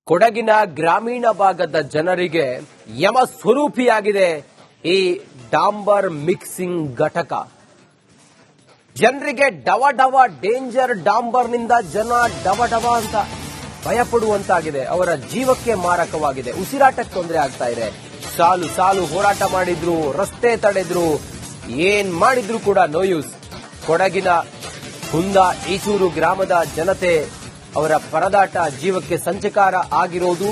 ಕೊಡಗಿನ ಗ್ರಾಮೀಣ ಭಾಗದ ಜನರಿಗೆ ಯಮ ಸ್ವರೂಪಿಯಾಗಿದೆ ಈ ಡಾಂಬರ್ ಮಿಕ್ಸಿಂಗ್ ಘಟಕ. ಜನರಿಗೆ ಡವ ಡವ ಡೇಂಜರ್ ಡಾಂಬರ್ನಿಂದ ಜನ ಡವ ಡವ ಅಂತ ಭಯಪಡುವಂತಾಗಿದೆ. ಅವರ ಜೀವಕ್ಕೆ ಮಾರಕವಾಗಿದೆ. ಉಸಿರಾಟಕ್ಕೆ ತೊಂದರೆ ಆಗ್ತಾ ಇದೆ. ಸಾಲು ಸಾಲು ಹೋರಾಟ ಮಾಡಿದ್ರು, ರಸ್ತೆ ತಡೆದ್ರು, ಏನ್ ಮಾಡಿದ್ರು ಕೂಡ ನೋ ಯೂಸ್. ಕೊಡಗಿನ ಹುಂದ ಈಚೂರು ಗ್ರಾಮದ ಜನತೆ ಅವರ ಪರದಾಟ ಜೀವಕ್ಕೆ ಸಂಚಕಾರ ಆಗಿರೋದು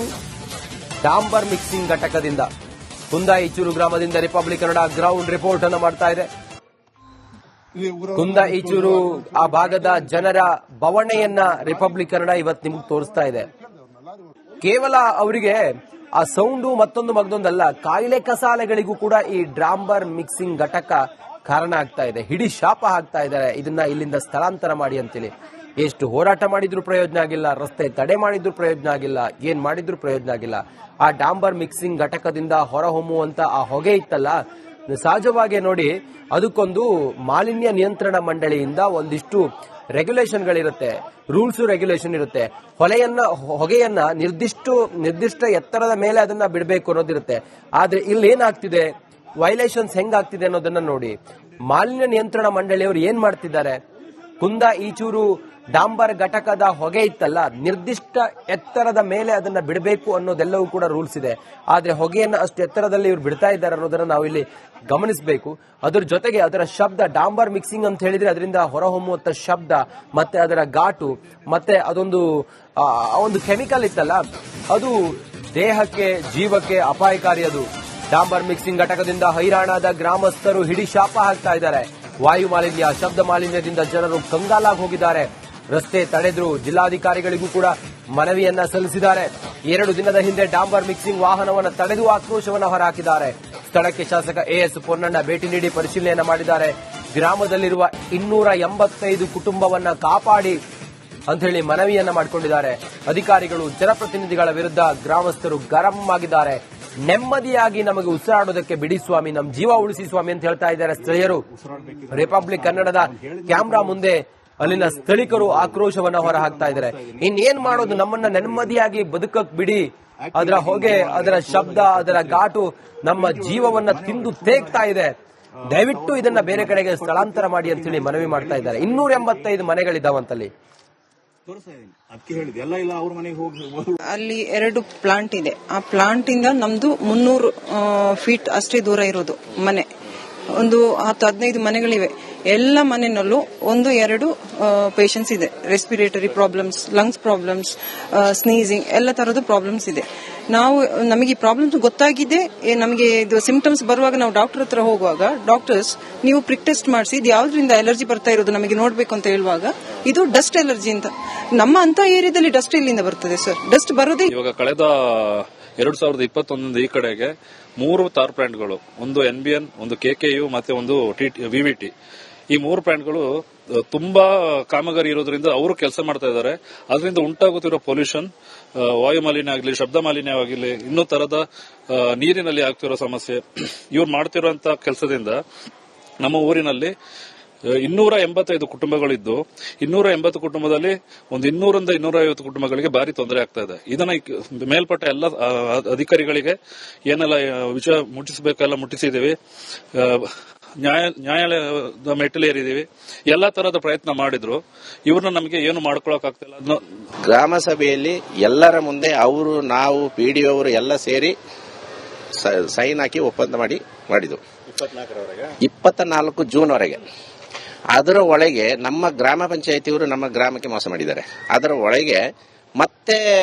ಡಾಂಬರ್ ಮಿಕ್ಸಿಂಗ್ ಘಟಕದಿಂದ. ಹುಂದ ಈಚೂರು ಗ್ರಾಮದಿಂದ ರಿಪಬ್ಲಿಕ್ ಕನ್ನಡ ಗ್ರೌಂಡ್ ರಿಪೋರ್ಟ್ ಅನ್ನು ಮಾಡ್ತಾ ಇದೆ. ಹುಂದ ಈಚೂರು ಆ ಭಾಗದ ಜನರ ಬವಣೆಯನ್ನ ರಿಪಬ್ಲಿಕ್ ಕನ್ನಡ ಇವತ್ತು ನಿಮ್ಗೆ ತೋರಿಸ್ತಾ ಇದೆ. ಕೇವಲ ಅವರಿಗೆ ಆ ಸೌಂಡು ಮತ್ತೊಂದು ಮಗದೊಂದಲ್ಲ, ಕಾಯಿಲೆ ಕಸಾಲೆಗಳಿಗೂ ಕೂಡ ಈ ಡಾಂಬರ್ ಮಿಕ್ಸಿಂಗ್ ಘಟಕ ಕಾರಣ ಆಗ್ತಾ ಇದೆ. ಹಿಡಿ ಶಾಪ ಹಾಕ್ತಾ ಇದ್ದಾರೆ, ಇದನ್ನ ಇಲ್ಲಿಂದ ಸ್ಥಳಾಂತರ ಮಾಡಿ ಅಂತೇಳಿ. ಎಷ್ಟು ಹೋರಾಟ ಮಾಡಿದ್ರು ಪ್ರಯೋಜನ ಆಗಿಲ್ಲ, ರಸ್ತೆ ತಡೆ ಮಾಡಿದ್ರು ಪ್ರಯೋಜನ ಆಗಿಲ್ಲ, ಏನ್ ಮಾಡಿದ್ರು ಪ್ರಯೋಜನ ಆಗಿಲ್ಲ. ಆ ಡಾಂಬರ್ ಮಿಕ್ಸಿಂಗ್ ಘಟಕದಿಂದ ಹೊರಹೊಮ್ಮುವಂತ ಆ ಹೊಗೆ ಇತ್ತಲ್ಲ, ಸಹಜವಾಗಿ ನೋಡಿ ಅದಕ್ಕೊಂದು ಮಾಲಿನ್ಯ ನಿಯಂತ್ರಣ ಮಂಡಳಿಯಿಂದ ಒಂದಿಷ್ಟು ರೆಗ್ಯುಲೇಷನ್ಗಳಿರುತ್ತೆ, ರೂಲ್ಸ್ ರೆಗ್ಯುಲೇಷನ್ ಇರುತ್ತೆ. ಹೊಗೆಯನ್ನ ನಿರ್ದಿಷ್ಟ ಎತ್ತರದ ಮೇಲೆ ಅದನ್ನ ಬಿಡಬೇಕು ಅನ್ನೋದಿರುತ್ತೆ. ಆದ್ರೆ ಇಲ್ಲಿ ಏನಾಗ್ತಿದೆ, ವೈಲೇಷನ್ಸ್ ಹೆಂಗಾಗ್ತಿದೆ ಅನ್ನೋದನ್ನ ನೋಡಿ. ಮಾಲಿನ್ಯ ನಿಯಂತ್ರಣ ಮಂಡಳಿಯವರು ಏನ್ ಮಾಡ್ತಿದ್ದಾರೆ, ಹುಂದ ಈಚೂರು ಡಾಂಬರ್ ಘಟಕದ ಹೊಗೆ ಇತ್ತಲ್ಲ, ನಿರ್ದಿಷ್ಟ ಎತ್ತರದ ಮೇಲೆ ಅದನ್ನ ಬಿಡಬೇಕು ಅನ್ನೋದೆಲ್ಲವೂ ಕೂಡ ರೂಲ್ಸ್ ಇದೆ. ಆದ್ರೆ ಹೊಗೆಯನ್ನ ಅಷ್ಟು ಎತ್ತರದಲ್ಲಿ ಇವರು ಬಿಡ್ತಾ ಇದ್ದಾರೆ ಅನ್ನೋದನ್ನ ನಾವು ಇಲ್ಲಿ ಗಮನಿಸಬೇಕು. ಅದರ ಜೊತೆಗೆ ಅದರ ಶಬ್ದ, ಡಾಂಬರ್ ಮಿಕ್ಸಿಂಗ್ ಅಂತ ಹೇಳಿದ್ರೆ ಅದರಿಂದ ಹೊರಹೊಮ್ಮುವಂತ ಶಬ್ದ, ಮತ್ತೆ ಅದರ ಘಾಟು, ಮತ್ತೆ ಒಂದು ಕೆಮಿಕಲ್ ಇತ್ತಲ್ಲ, ಅದು ದೇಹಕ್ಕೆ ಜೀವಕ್ಕೆ ಅಪಾಯಕಾರಿ. ಅದು ಡಾಂಬರ್ ಮಿಕ್ಸಿಂಗ್ ಘಟಕದಿಂದ ಹೈರಾಣಾದ ಗ್ರಾಮಸ್ಥರು ಹಿಡಿ ಶಾಪ ಹಾಕ್ತಾ ಇದ್ದಾರೆ. ವಾಯು ಮಾಲಿನ್ಯ, ಶಬ್ದ ಮಾಲಿನ್ಯದಿಂದ ಜನರು ಕಂಗಾಲಾಗಿ ಹೋಗಿದ್ದಾರೆ. ರಸ್ತೆ ತಡೆದ್ರು, ಜಿಲ್ಲಾಧಿಕಾರಿಗಳಿಗೂ ಕೂಡ ಮನವಿಯನ್ನ ಸಲ್ಲಿಸಿದ್ದಾರೆ. 2 ದಿನದ ಹಿಂದೆ ಡಾಂಬರ್ ಮಿಕ್ಸಿಂಗ್ ವಾಹನವನ್ನು ತಡೆದು ಆಕ್ರೋಶವನ್ನು ಹೊರಹಾಕಿದ್ದಾರೆ. ಸ್ಥಳಕ್ಕೆ ಶಾಸಕ ಎಎಸ್ ಪೊನ್ನಣ್ಣ ಭೇಟಿ ನೀಡಿ ಪರಿಶೀಲನೆಯನ್ನ ಮಾಡಿದ್ದಾರೆ. ಗ್ರಾಮದಲ್ಲಿರುವ 285 ಕುಟುಂಬವನ್ನ ಕಾಪಾಡಿ ಅಂತ ಹೇಳಿ ಮನವಿಯನ್ನ ಮಾಡಿಕೊಂಡಿದ್ದಾರೆ. ಅಧಿಕಾರಿಗಳು, ಜನಪ್ರತಿನಿಧಿಗಳ ವಿರುದ್ಧ ಗ್ರಾಮಸ್ಥರು ಗರಂ ಆಗಿದ್ದಾರೆ. ನೆಮ್ಮದಿಯಾಗಿ ನಮಗೆ ಉಸಿರಾಡೋದಕ್ಕೆ ಬಿಡಿ ಸ್ವಾಮಿ, ನಮ್ಮ ಜೀವ ಉಳಿಸಿ ಸ್ವಾಮಿ ಅಂತ ಹೇಳ್ತಾ ಇದ್ದಾರೆ ಸ್ಥಳೀಯರು. ರಿಪಬ್ಲಿಕ್ ಕನ್ನಡದ ಕ್ಯಾಮ್ರಾ ಮುಂದೆ ಅಲ್ಲಿನ ಸ್ಥಳೀಕರು ಆಕ್ರೋಶವನ್ನ ಹೊರಹಾಕ್ತಾ ಇದ್ದಾರೆ. ಇನ್ನೇನ್ ಮಾಡೋದು, ನಮ್ಮನ್ನ ನೆಮ್ಮದಿಯಾಗಿ ಬದುಕಕ್ ಬಿಡಿ. ಅದರ ಹೊಗೆ, ಅದರ ಶಬ್ದ, ಅದರ ಘಾಟು ನಮ್ಮ ಜೀವವನ್ನ ತಿಂದು ತೇಗ್ತಾ ಇದೆ. ದಯವಿಟ್ಟು ಇದನ್ನ ಬೇರೆ ಕಡೆಗೆ ಸ್ಥಳಾಂತರ ಮಾಡಿ ಅಂತ ಹೇಳಿ ಮನವಿ ಮಾಡ್ತಾ ಇದ್ದಾರೆ. 285 ಮನೆಗಳಿದಾವಂತಲ್ಲಿ. ಅಲ್ಲಿ 2 ಪ್ಲಾಂಟ್ ಇದೆ. ಆ ಪ್ಲಾಂಟ್ ಇಂದ ನಮ್ದು 300 ಫೀಟ್ ಅಷ್ಟೇ ದೂರ ಇರೋದು ಮನೆ. ಒಂದು 10-15 ಮನೆಗಳಿವೆ. ಎಲ್ಲ ಮನೆಯಲ್ಲೂ 1-2 ಪೇಷಂಟ್ಸ್ ಇದೆ. Respiratory problems, lungs problems, sneezing, ಎಲ್ಲ ತರದ ಪ್ರಾಬ್ಲಮ್ಸ್ ಇದೆ. ನಮಗೆ ಈ ಪ್ರಾಬ್ಲಮ್ಸ್ ಗೊತ್ತಾಗಿದೆ. ನಮಗೆ ಇದು ಸಿಂಪ್ಟಮ್ಸ್ ಬರುವಾಗ ನಾವು ಡಾಕ್ಟರ್ ಹತ್ರ ಹೋಗುವಾಗ ಡಾಕ್ಟರ್ಸ್ ನೀವು ಪ್ರಿಕ್ ಟೆಸ್ಟ್ ಮಾಡಿಸಿ ಇದು ಯಾವ್ದ್ರಿಂದ ಅಲರ್ಜಿ ಬರ್ತಾ ಇರೋದು ನಮಗೆ ನೋಡ್ಬೇಕು ಅಂತ ಹೇಳುವಾಗ ಇದು ಡಸ್ಟ್ ಅಲರ್ಜಿ ಅಂತ. ನಮ್ಮ ಅಂತ ಏರಿಯಾದಲ್ಲಿ ಡಸ್ಟ್ ಎಲ್ಲಿಂದ ಬರ್ತದೆ ಸರ್? ಡಸ್ಟ್ ಬರೋದೇ ಇವಾಗ ಕಳೆದ 2021 ಈ ಕಡೆಗೆ 3 ತಾರ್ ಪ್ಲಾಂಟ್ಗಳು, ಒಂದು NBN, ಒಂದು KKU ಮತ್ತೆ ಒಂದು VVT, ಈ 3 ಪ್ಲಾಂಟ್ಗಳು ತುಂಬಾ ಕಾಮಗಾರಿ ಇರೋದ್ರಿಂದ ಅವರು ಕೆಲಸ ಮಾಡ್ತಾ ಇದ್ದಾರೆ. ಅದರಿಂದ ಉಂಟಾಗುತ್ತಿರೋ ಪೊಲ್ಯೂಷನ್, ವಾಯು ಮಾಲಿನ್ಯ ಆಗಲಿ, ಶಬ್ದ ಮಾಲಿನ್ಯವಾಗಿರಲಿ, ಇನ್ನೂ ತರದ ನೀರಿನಲ್ಲಿ ಆಗ್ತಿರೋ ಸಮಸ್ಯೆ, ಇವ್ರು ಮಾಡ್ತಿರೋಂತ ಕೆಲಸದಿಂದ ನಮ್ಮ ಊರಿನಲ್ಲಿ 285 ಕುಟುಂಬಗಳಿದ್ದು 280 ಕುಟುಂಬದಲ್ಲಿ ಒಂದು 200-250 ಕುಟುಂಬಗಳಿಗೆ ಭಾರಿ ತೊಂದರೆ ಆಗ್ತಾ ಇದೆ. ಇದನ್ನ ಮೇಲ್ಪಟ್ಟ ಎಲ್ಲ ಅಧಿಕಾರಿಗಳಿಗೆ ಏನೆಲ್ಲ ವಿಷಯ ಮುಟ್ಟಿಸಬೇಕೆಲ್ಲ ಮುಟ್ಟಿಸಿದೀವಿ. ನ್ಯಾಯಾಲಯದ ಮೆಟ್ಟಿಲೇರಿದೀವಿ. ಎಲ್ಲಾ ತರದ ಪ್ರಯತ್ನ ಮಾಡಿದ್ರು. ಇವ್ರನ್ನ ನಮಗೆ ಏನು ಮಾಡ್ಕೊಳಕ್ ಆಗ್ತಿಲ್ಲ. ಗ್ರಾಮ ಸಭೆಯಲ್ಲಿ ಎಲ್ಲರ ಮುಂದೆ ಅವರು, ನಾವು, PDO ಅವರು ಎಲ್ಲ ಸೇರಿ ಸೈನ್ ಹಾಕಿ ಒಪ್ಪಂದ ಮಾಡಿದ್ದು 24 ಜೂನ್ ವರೆಗೆ. ಅದರ ಒಳಗೆ ನಮ್ಮ ಗ್ರಾಮ ಪಂಚಾಯತಿಯವರು ನಮ್ಮ ಗ್ರಾಮಕ್ಕೆ ಮೋಸ ಮಾಡಿದ್ದಾರೆ. ಅದರ ಒಳಗೆ ಮತ್ತೆ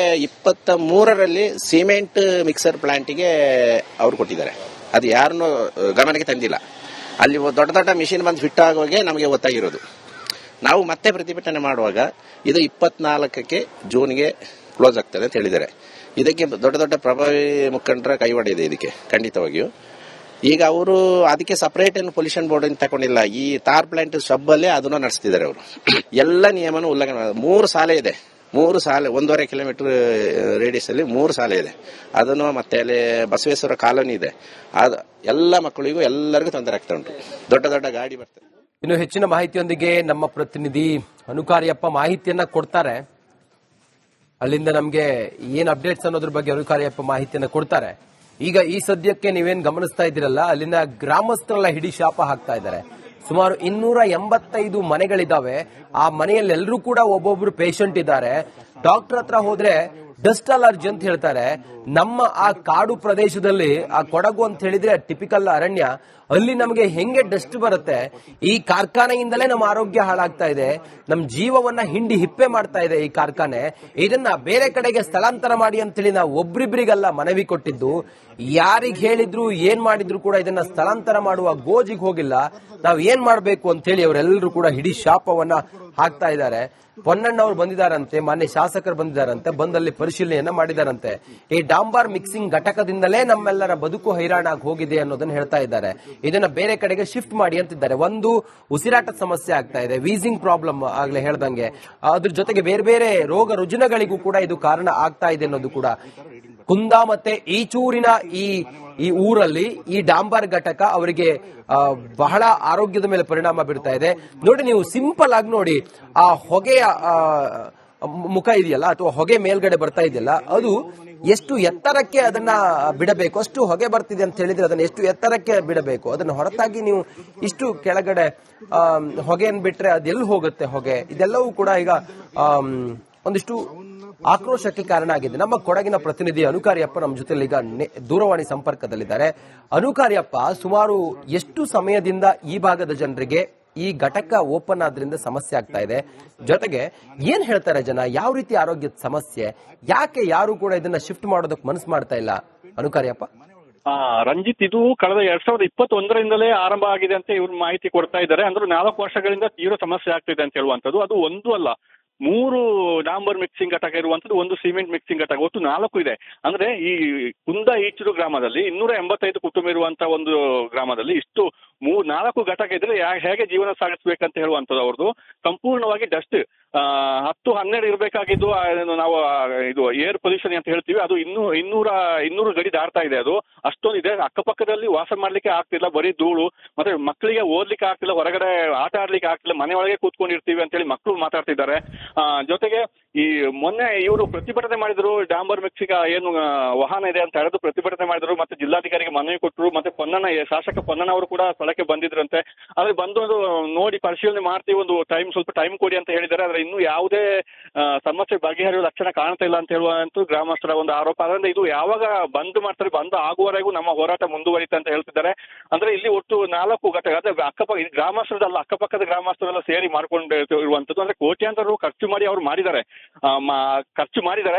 23ರಲ್ಲಿ ಸಿಮೆಂಟ್ ಮಿಕ್ಸರ್ ಪ್ಲಾಂಟಿಗೆ ಅವರು ಕೊಟ್ಟಿದ್ದಾರೆ. ಅದು ಯಾರನ್ನು ಗಮನಕ್ಕೆ ತಂದಿಲ್ಲ. ಅಲ್ಲಿ ದೊಡ್ಡ ದೊಡ್ಡ ಮಿಷಿನ್ ಬಂದು ಫಿಟ್ ಆಗುವಾಗೆ ನಮಗೆ ಗೊತ್ತಾಗಿರೋದು. ನಾವು ಮತ್ತೆ ಪ್ರತಿಭಟನೆ ಮಾಡುವಾಗ ಇದು 24ಕ್ಕೆ ಜೂನ್ಗೆ ಕ್ಲೋಸ್ ಆಗ್ತದೆ ಅಂತ ಹೇಳಿದ್ದಾರೆ. ಇದಕ್ಕೆ ದೊಡ್ಡ ದೊಡ್ಡ ಪ್ರಭಾವಿ ಮುಖಂಡರ ಕೈವಾಡಿದೆ ಇದಕ್ಕೆ ಖಂಡಿತವಾಗಿಯೂ. ಈಗ ಅವರು ಅದಕ್ಕೆ ಸಪರೇಟ್ ಏನು ಪೊಲ್ಯೂಷನ್ ಬೋರ್ಡ್ ಅಂತ ತಗೊಂಡಿಲ್ಲ. ಈ ತಾರ್ ಪ್ಲಾಂಟ್ ಸಬ್ಬಲ್ಲೇ ಅದನ್ನ ನಡೆಸ್ತಿದ್ದಾರೆ ಅವರು. ಎಲ್ಲ ನಿಯಮನೂ ಉಲ್ಲಂಘನೆ. 3 ಶಾಲೆ ಇದೆ, 3 ಶಾಲೆ 1.5 ಕಿಲೋಮೀಟರ್ ರೇಡಿಯಸ್ ಅಲ್ಲಿ 3 ಶಾಲೆ ಇದೆ. ಅದನ್ನು ಮತ್ತೆ ಅಲ್ಲಿ ಬಸವೇಶ್ವರ ಕಾಲೋನಿ ಇದೆ. ಎಲ್ಲ ಮಕ್ಕಳಿಗೂ ಎಲ್ಲರಿಗೂ ತೊಂದರೆ ಆಗ್ತಾ ಉಂಟು. ದೊಡ್ಡ ದೊಡ್ಡ ಗಾಡಿ ಬರ್ತದೆ. ಇನ್ನು ಹೆಚ್ಚಿನ ಮಾಹಿತಿಯೊಂದಿಗೆ ನಮ್ಮ ಪ್ರತಿನಿಧಿ ಅನುಕಾರ್ಯಪ್ಪ ಮಾಹಿತಿಯನ್ನ ಕೊಡ್ತಾರೆ. ಅಲ್ಲಿಂದ ನಮ್ಗೆ ಏನ್ ಅಪ್ಡೇಟ್ಸ್ ಅನ್ನೋದ್ರ ಬಗ್ಗೆ ಅನುಕಾರ್ಯಪ್ಪ ಮಾಹಿತಿಯನ್ನು ಕೊಡ್ತಾರೆ. ಈಗ ಈ ಸದ್ಯಕ್ಕೆ ನೀವೇನ್ ಗಮನಿಸ್ತಾ ಇದ್ದೀರಲ್ಲ, ಅಲ್ಲಿನ ಗ್ರಾಮಸ್ಥರೆಲ್ಲ ಹಿಡಿ ಶಾಪ ಹಾಕ್ತಾ ಇದ್ದಾರೆ. ಸುಮಾರು 285 ಮನೆಗಳಿದಾವೆ. ಆ ಮನೆಯಲ್ಲಿ ಎಲ್ಲರೂ ಕೂಡ ಒಬ್ಬೊಬ್ರು ಪೇಷಂಟ್ ಇದ್ದಾರೆ. ಡಾಕ್ಟರ್ ಹತ್ರ ಹೋದ್ರೆ ಡಸ್ಟ್ ಅಲರ್ಜಿ ಅಂತ ಹೇಳ್ತಾರೆ. ನಮ್ಮ ಆ ಕಾಡು ಪ್ರದೇಶದಲ್ಲಿ, ಆ ಕೊಡಗು ಅಂತ ಹೇಳಿದ್ರೆ ಟಿಪಿಕಲ್ ಅರಣ್ಯ, ಅಲ್ಲಿ ನಮಗೆ ಹೆಂಗೆ ಡಸ್ಟ್ ಬರುತ್ತೆ? ಈ ಕಾರ್ಖಾನೆಯಿಂದಲೇ ನಮ್ಮ ಆರೋಗ್ಯ ಹಾಳಾಗ್ತಾ ಇದೆ, ನಮ್ಮ ಜೀವವನ್ನ ಹಿಂಡಿ ಹಿಪ್ಪೆ ಮಾಡ್ತಾ ಇದೆ ಈ ಕಾರ್ಖಾನೆ. ಇದನ್ನ ಬೇರೆ ಕಡೆಗೆ ಸ್ಥಳಾಂತರ ಮಾಡಿ ಅಂತೇಳಿ ನಾವು ಒಬ್ರಿಬ್ರಿಗೆಲ್ಲ ಮನವಿ ಕೊಟ್ಟಿದ್ದು. ಯಾರಿಗ್ ಹೇಳಿದ್ರು ಏನ್ ಮಾಡಿದ್ರು ಕೂಡ ಇದನ್ನ ಸ್ಥಳಾಂತರ ಮಾಡುವ ಗೋಜಿಗೆ ಹೋಗಿಲ್ಲ. ನಾವ್ ಏನ್ ಮಾಡ್ಬೇಕು ಅಂತ ಹೇಳಿ ಅವರೆಲ್ಲರೂ ಕೂಡ ಹಿಡಿ ಶಾಪವನ್ನ ಹಾಕ್ತಾ ಇದ್ದಾರೆ. ಪೊನ್ನಣ್ಣವ್ರು ಬಂದಿದ್ದಾರಂತೆ, ಮಾನ್ಯ ಶಾಸಕರು ಬಂದಿದ್ದಾರಂತೆ, ಬಂದಲ್ಲಿ ಪರಿಶೀಲನೆಯನ್ನ ಮಾಡಿದಾರಂತೆ. ಈ ಡಾಂಬಾರ್ ಮಿಕ್ಸಿಂಗ್ ಘಟಕದಿಂದಲೇ ನಮ್ಮೆಲ್ಲರ ಬದುಕು ಹೈರಾಣಾಗಿ ಹೋಗಿದೆ ಅನ್ನೋದನ್ನ ಹೇಳ್ತಾ ಇದ್ದಾರೆ. ಇದನ್ನ ಬೇರೆ ಕಡೆಗೆ ಶಿಫ್ಟ್ ಮಾಡಿ ಅಂತಿದ್ದಾರೆ. ಒಂದು ಉಸಿರಾಟದ ಸಮಸ್ಯೆ ಆಗ್ತಾ ಇದೆ, ವೀಸಿಂಗ್ ಪ್ರಾಬ್ಲಮ್ ಆಗ್ಲೇ ಹೇಳ್ದಂಗೆ, ಅದ್ರ ಜೊತೆಗೆ ಬೇರೆ ಬೇರೆ ರೋಗ ರುಜಿನಗಳಿಗೂ ಕೂಡ ಇದು ಕಾರಣ ಆಗ್ತಾ ಇದೆ ಅನ್ನೋದು ಕೂಡ. ಕುಂದ ಮತ್ತೆ ಈಚೂರಿನ ಈ ಊರಲ್ಲಿ ಈ ಡಾಂಬಾರ್ ಘಟಕ ಅವರಿಗೆ ಬಹಳ ಆರೋಗ್ಯದ ಮೇಲೆ ಪರಿಣಾಮ ಬೀರ್ತಾ ಇದೆ. ನೋಡಿ, ನೀವು ಸಿಂಪಲ್ ಆಗಿ ನೋಡಿ, ಆ ಹೊಗೆಯ ಮುಖ ಇದೆಯಲ್ಲ, ಅಥವಾ ಹೊಗೆ ಮೇಲ್ಗಡೆ ಬರ್ತಾ ಇದೆಯಲ್ಲ, ಅದು ಎಷ್ಟು ಎತ್ತರಕ್ಕೆ ಅದನ್ನ ಬಿಡಬೇಕು, ಅಷ್ಟು ಹೊಗೆ ಬರ್ತಿದೆ ಅಂತ ಹೇಳಿದ್ರೆ ಅದನ್ನ ಎಷ್ಟು ಎತ್ತರಕ್ಕೆ ಬಿಡಬೇಕು. ಅದನ್ನ ಹೊರತಾಗಿ ನೀವು ಇಷ್ಟು ಕೆಳಗಡೆ ಹೊಗೆಯನ್ನು ಬಿಟ್ರೆ ಅದೆಲ್ಲಿ ಹೋಗುತ್ತೆ ಹೊಗೆ? ಇದೆಲ್ಲವೂ ಕೂಡ ಈಗ ಒಂದಿಷ್ಟು ಆಕ್ರೋಶಕ್ಕೆ ಕಾರಣ ಆಗಿದೆ. ನಮ್ಮ ಕೊಡಗಿನ ಪ್ರತಿನಿಧಿ ಅನುಕಾರ್ಯಪ್ಪ ನಮ್ಮ ಜೊತೆ ಈಗ ದೂರವಾಣಿ ಸಂಪರ್ಕದಲ್ಲಿದ್ದಾರೆ. ಅನುಕಾರ್ಯಪ್ಪ, ಸುಮಾರು ಎಷ್ಟು ಸಮಯದಿಂದ ಈ ಭಾಗದ ಜನರಿಗೆ ಈ ಘಟಕ ಓಪನ್ ಆದ್ರಿಂದ ಸಮಸ್ಯೆ ಆಗ್ತಾ ಇದೆ? ಜೊತೆಗೆ ಏನ್ ಹೇಳ್ತಾರೆ ಜನ? ಯಾವ ರೀತಿ ಆರೋಗ್ಯದ ಸಮಸ್ಯೆ? ಯಾಕೆ ಯಾರು ಕೂಡ ಇದನ್ನ ಶಿಫ್ಟ್ ಮಾಡೋದಕ್ಕೆ ಮನಸ್ಸು ಮಾಡ್ತಾ ಇಲ್ಲ? ಅನುಕಾರ್ಯಪ್ಪ. ರಂಜಿತ್, ಇದು ಕಳೆದ 2021ರಿಂದಲೇ ಆರಂಭ ಆಗಿದೆ ಅಂತ ಇವ್ರು ಮಾಹಿತಿ ಕೊಡ್ತಾ ಇದ್ದಾರೆ. ಅಂದ್ರೆ 4 ವರ್ಷಗಳಿಂದ ತೀವ್ರ ಸಮಸ್ಯೆ ಆಗ್ತಿದೆ ಅಂತ ಹೇಳುವಂತದ್ದು. ಅದು ಒಂದು ಅಲ್ಲ, 3 ಡಾಂಬರ್ ಮಿಕ್ಸಿಂಗ್ ಘಟಕ ಇರುವಂತದ್ದು, 1 ಸಿಮೆಂಟ್ ಮಿಕ್ಸಿಂಗ್ ಘಟಕ, ಒಟ್ಟು 4 ಇದೆ. ಅಂದ್ರೆ ಈ ಕುಂದ ಈಚೂರು ಗ್ರಾಮದಲ್ಲಿ 285 ಕುಟುಂಬ ಇರುವಂತಹ ಒಂದು ಗ್ರಾಮದಲ್ಲಿ ಇಷ್ಟು 4 ಘಟಕ ಇದ್ರೆ ಹೇಗೆ ಜೀವನ ಸಾಗಿಸ್ಬೇಕಂತ ಹೇಳುವಂತದ್ದು. ಅವ್ರದ್ದು ಸಂಪೂರ್ಣವಾಗಿ ಡಸ್ಟ್ 10-12 ಇರಬೇಕಾಗಿದ್ದು, ನಾವು ಇದು ಏರ್ ಪೊಲ್ಯೂಷನ್ ಅಂತ ಹೇಳ್ತೀವಿ, ಅದು 200 ಗಡಿ ದಾಟ್ತಾ ಇದೆ. ಅದು ಅಷ್ಟೊಂದಿದೆ. ಅಕ್ಕಪಕ್ಕದಲ್ಲಿ ವಾಸ ಮಾಡ್ಲಿಕ್ಕೆ ಆಗ್ತಿಲ್ಲ, ಬರೀ ಧೂಳು. ಮತ್ತೆ ಮಕ್ಕಳಿಗೆ ಓದ್ಲಿಕ್ಕೆ ಆಗ್ತಿಲ್ಲ, ಹೊರಗಡೆ ಆಟ ಆಡ್ಲಿಕ್ಕೆ ಆಗ್ತಿಲ್ಲ, ಮನೆ ಒಳಗೆ ಕೂತ್ಕೊಂಡಿರ್ತೀವಿ ಅಂತ ಹೇಳಿ ಮಕ್ಕಳು ಮಾತಾಡ್ತಿದ್ದಾರೆ. ಜೊತೆಗೆ ಈ ಮೊನ್ನೆ ಇವರು ಪ್ರತಿಭಟನೆ ಮಾಡಿದ್ರು, ಡಾಂಬರ್ ಮಿಕ್ಸಿಂಗ್ ಏನು ವಾಹನ ಇದೆ ಅಂತ ಹೇಳಿದ್ರು ಪ್ರತಿಭಟನೆ ಮಾಡಿದ್ರು. ಮತ್ತೆ ಜಿಲ್ಲಾಧಿಕಾರಿಗೆ ಮನವಿ ಕೊಟ್ಟರು. ಮತ್ತೆ ಶಾಸಕ ಪೊನ್ನಣ್ಣ ಅವರು ಕೂಡ ಸ್ಥಳಕ್ಕೆ ಬಂದಿದ್ರಂತೆ. ಆದ್ರೆ ಬಂದು ನೋಡಿ ಪರಿಶೀಲನೆ ಮಾಡ್ತೀವಿ, ಒಂದು ಸ್ವಲ್ಪ ಟೈಮ್ ಕೊಡಿ ಅಂತ ಹೇಳಿದ್ದಾರೆ. ಆದ್ರೆ ಇನ್ನೂ ಯಾವುದೇ ಸಮಸ್ಯೆ ಬಗೆಹರಿಯುವ ಲಕ್ಷಣ ಕಾಣ್ತಾ ಇಲ್ಲ ಅಂತ ಹೇಳುವಂತೂ ಗ್ರಾಮಸ್ಥರ ಒಂದು ಆರೋಪ. ಅದರಿಂದ ಇದು ಯಾವಾಗ ಬಂದ್ ಮಾಡ್ತಾರೆ, ಬಂದ್ ಆಗುವವರೆಗೂ ನಮ್ಮ ಹೋರಾಟ ಮುಂದುವರಿಯುತ್ತೆ ಅಂತ ಹೇಳ್ತಿದ್ದಾರೆ. ಅಂದ್ರೆ ಇಲ್ಲಿ ಒಟ್ಟು 4 ಘಟಕ, ಅದೇ ಅಕ್ಕಪಕ್ಕ ಗ್ರಾಮಸ್ಥರದಲ್ಲ, ಅಕ್ಕಪಕ್ಕದ ಗ್ರಾಮಸ್ಥರೆಲ್ಲ ಸೇರಿ ಮಾಡ್ಕೊಂಡು ಇರುವಂತದ್ದು. ಅಂದ್ರೆ ಕೋಟ್ಯಾಂತರ ಖರ್ಚು ಮಾಡಿ ಅವ್ರು ಖರ್ಚು ಮಾಡಿದ್ದಾರೆ.